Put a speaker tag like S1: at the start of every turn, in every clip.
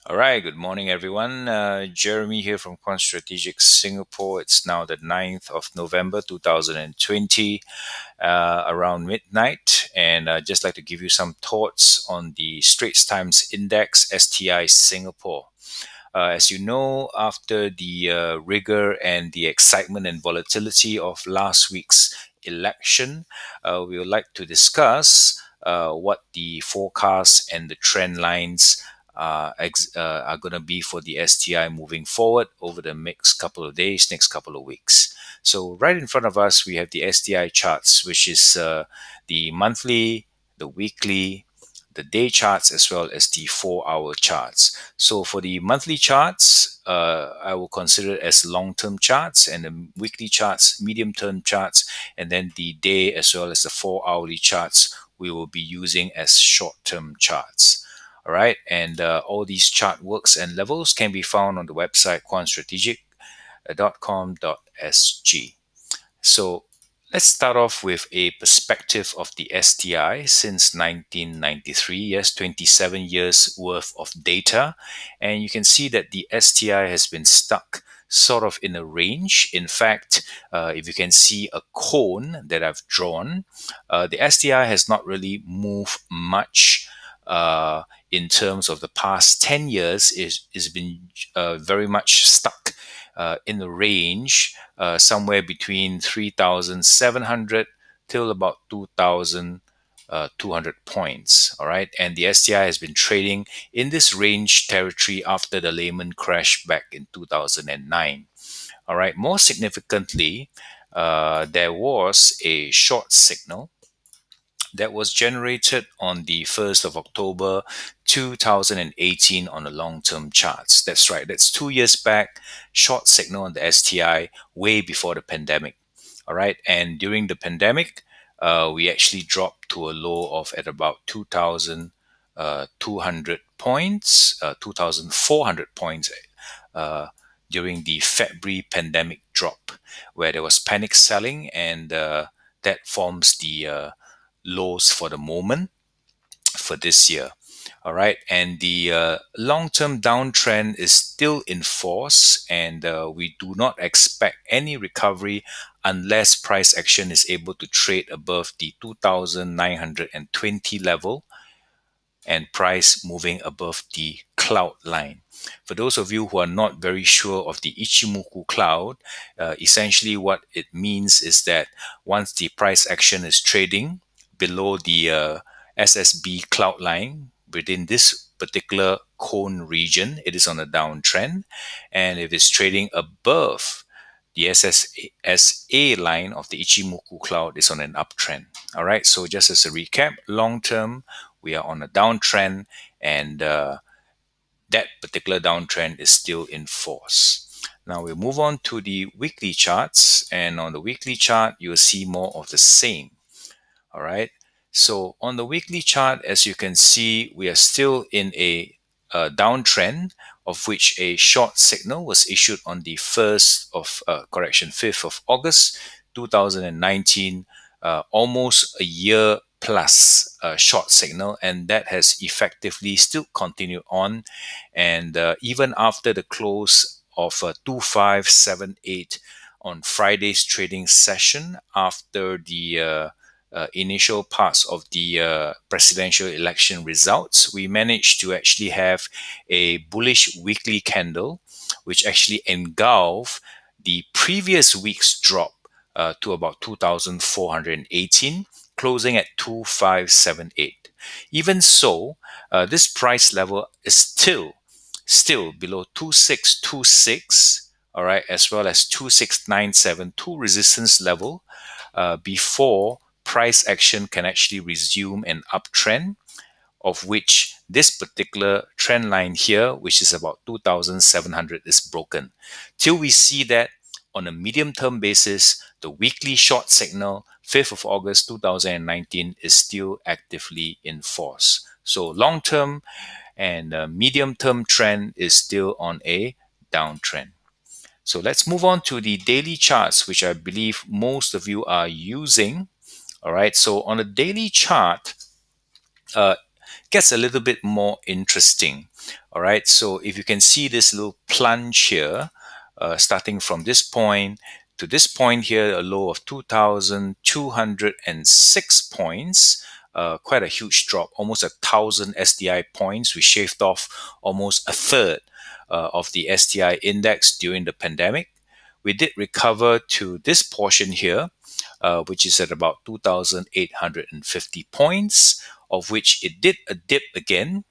S1: All right, good morning, everyone. Jeremy here from Quant Strategic Singapore. It's now the 9th of November 2020, around midnight. And I'd just like to give you some thoughts on the Straits Times Index STI Singapore. As you know, after the rigor and the excitement and volatility of last week's election, we would like to discuss what the forecasts and the trend lines are going to be for the STI moving forward over the next couple of days, next couple of weeks. So, right in front of us, we have the STI charts, which is the monthly, the weekly, the day charts, as well as the 4-hour charts. So for the monthly charts, I will consider it as long-term charts, and the weekly charts, medium-term charts, and then the day as well as the 4-hourly charts we will be using as short-term charts. All right, and all these chart works and levels can be found on the website quantstrategic.com.sg. So let's start off with a perspective of the STI since 1993. Yes, 27 years worth of data. And you can see that the STI has been stuck sort of in a range. In fact, if you can see a cone that I've drawn, the STI has not really moved much. In terms of the past 10 years, is been very much stuck in the range somewhere between 3,700 till about 2,200 points. All right. And the STI has been trading in this range territory after the Lehman crash back in 2009. All right. More significantly, there was a short signal that was generated on the 1st of October 2018 on the long-term charts. That's right, that's 2 years back, short signal on the STI way before the pandemic. All right, and during the pandemic, we actually dropped to a low of at about 2,200 points, 2,400 points during the February pandemic drop, where there was panic selling, and that forms the lows for the moment for this year. All right. And the long term downtrend is still in force, and we do not expect any recovery unless price action is able to trade above the 2,920 level and price moving above the cloud line. For those of you who are not very sure of the Ichimoku cloud, essentially what it means is that once the price action is trading below the SSB cloud line within this particular cone region, it is on a downtrend. And if it's trading above the SSA line of the Ichimoku cloud, is on an uptrend. All right. So just as a recap, long term, we are on a downtrend, and that particular downtrend is still in force. Now we'll move on to the weekly charts, and on the weekly chart, you'll see more of the same. All right. So on the weekly chart, as you can see, we are still in a downtrend, of which a short signal was issued on the 5th of August 2019, almost a year plus short signal, and that has effectively still continued on. And even after the close of 2578 on Friday's trading session, after the initial parts of the presidential election results, we managed to actually have a bullish weekly candle, which actually engulfed the previous week's drop to about 2,418, closing at 2,578. Even so, this price level is still below 2,626, all right, as well as 2,697, two resistance level before price action can actually resume an uptrend, of which this particular trend line here, which is about 2,700, is broken. Till we see that on a medium term basis, the weekly short signal, 5th of August 2019, is still actively in force. So long term and medium term trend is still on a downtrend. So let's move on to the daily charts, which I believe most of you are using. All right, so on a daily chart, gets a little bit more interesting. All right, so if you can see this little plunge here, starting from this point to this point here, a low of 2,206 points, quite a huge drop, almost 1,000 STI points. We shaved off almost a third of the STI index during the pandemic. We did recover to this portion here, which is at about 2,850 points, of which it did a dip again,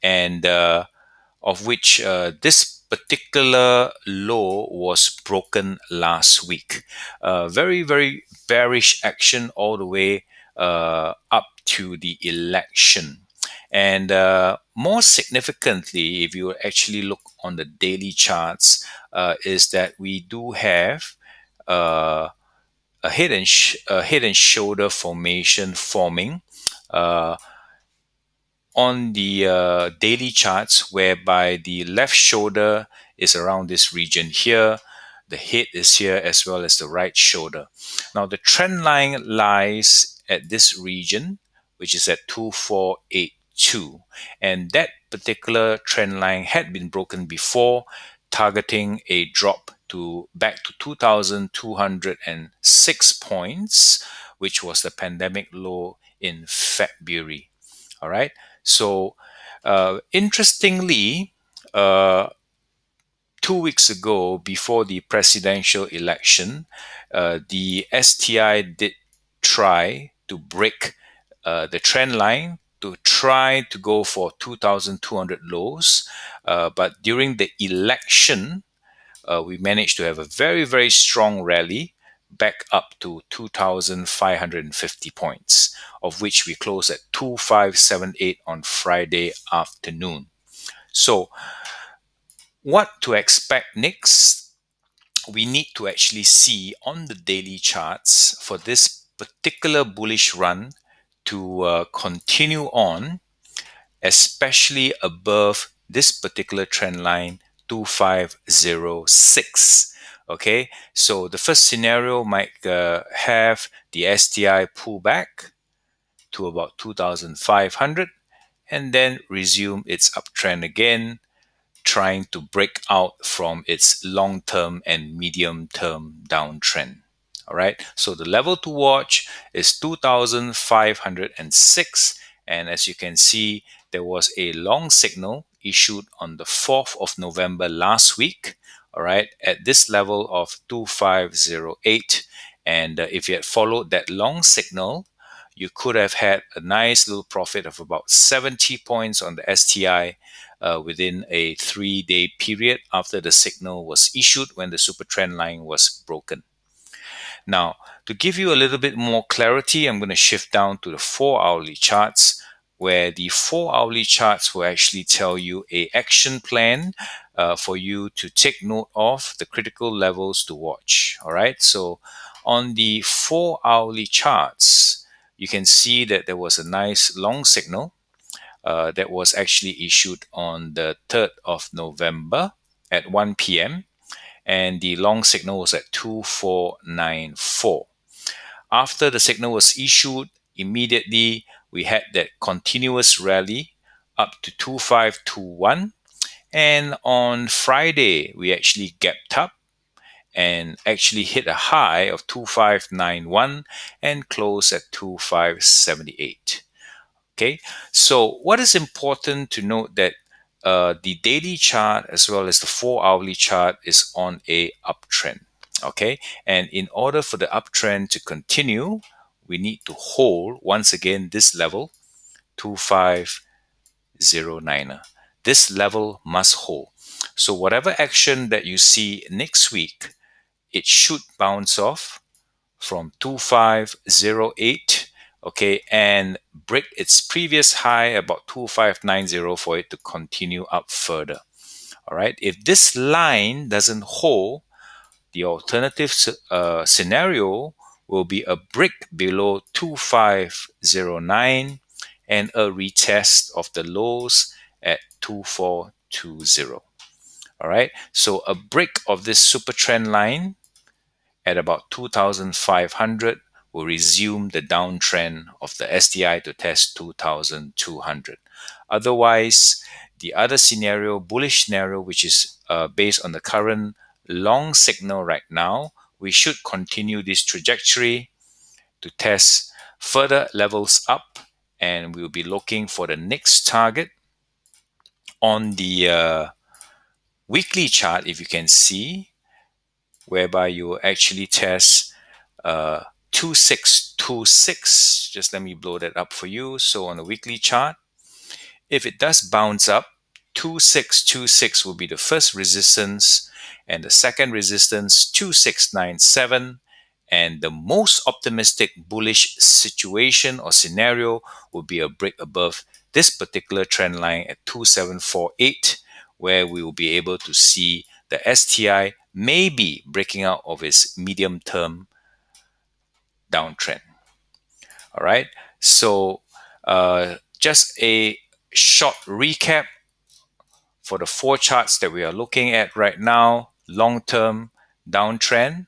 S1: and of which this particular low was broken last week. Very, very bearish action all the way up to the election. And more significantly, if you actually look on the daily charts, is that we do have a head and shoulder formation forming on the daily charts, whereby the left shoulder is around this region here, the head is here, as well as the right shoulder. Now the trend line lies at this region, which is at 2482, and that particular trend line had been broken before, targeting a drop to back to 2,206 points, which was the pandemic low in February. All right. So, interestingly, 2 weeks ago, before the presidential election, the STI did try to break the trend line, to try to go for 2,200 lows. But during the election, we managed to have a very, very strong rally back up to 2,550 points, of which we closed at 2,578 on Friday afternoon. So, what to expect next? We need to actually see on the daily charts for this particular bullish run to continue on, especially above this particular trend line, 2506. Okay, so the first scenario might have the STI pull back to about 2,500 and then resume its uptrend again, trying to break out from its long-term and medium-term downtrend. All right, so the level to watch is 2,506, and as you can see, there was a long signal issued on the 4th of November last week, all right, at this level of 2,508. And if you had followed that long signal, you could have had a nice little profit of about 70 points on the STI within a 3-day period after the signal was issued when the super trend line was broken. Now, to give you a little bit more clarity, I'm going to shift down to the 4-hourly charts, where the 4-hourly charts will actually tell you a action plan for you to take note of the critical levels to watch. All right, so on the 4-hourly charts, you can see that there was a nice long signal that was actually issued on the 3rd of November at 1 p.m. and the long signal was at 2494. After the signal was issued, immediately we had that continuous rally up to 2521, and on Friday we actually gapped up and actually hit a high of 2591 and closed at 2578. Okay, so what is important to note that the daily chart as well as the 4-hourly chart is on a uptrend. Okay, and in order for the uptrend to continue, we need to hold once again this level 2509. This level must hold. So whatever action that you see next week, it should bounce off from 2508, okay, and break its previous high about 2590 for it to continue up further. All right, if this line doesn't hold, the alternative scenario will be a break below 2509 and a retest of the lows at 2420. All right, so a break of this super trend line at about 2,500 will resume the downtrend of the STI to test 2,200. Otherwise, the other scenario, bullish scenario, which is based on the current long signal right now, we should continue this trajectory to test further levels up, and we'll be looking for the next target on the weekly chart, if you can see, whereby you actually test 2626. Just let me blow that up for you. So on the weekly chart, if it does bounce up, 2626 will be the first resistance, and the second resistance 2697, and the most optimistic bullish situation or scenario will be a break above this particular trend line at 2748, where we will be able to see the STI maybe breaking out of its medium term downtrend. All right, so just a short recap for the four charts that we are looking at right now: long-term downtrend,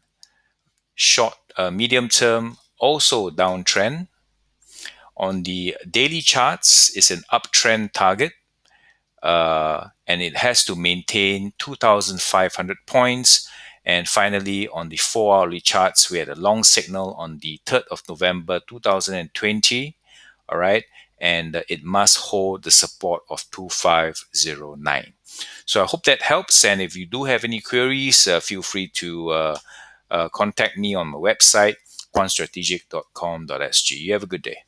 S1: short, medium term also downtrend. On the daily charts, it's an uptrend target, and it has to maintain 2,500 points. And finally, on the 4-hourly charts, we had a long signal on the 3rd of November 2020. All right, and it must hold the support of 2509. So I hope that helps. And if you do have any queries, feel free to contact me on my website, quantstrategic.com.sg. You have a good day.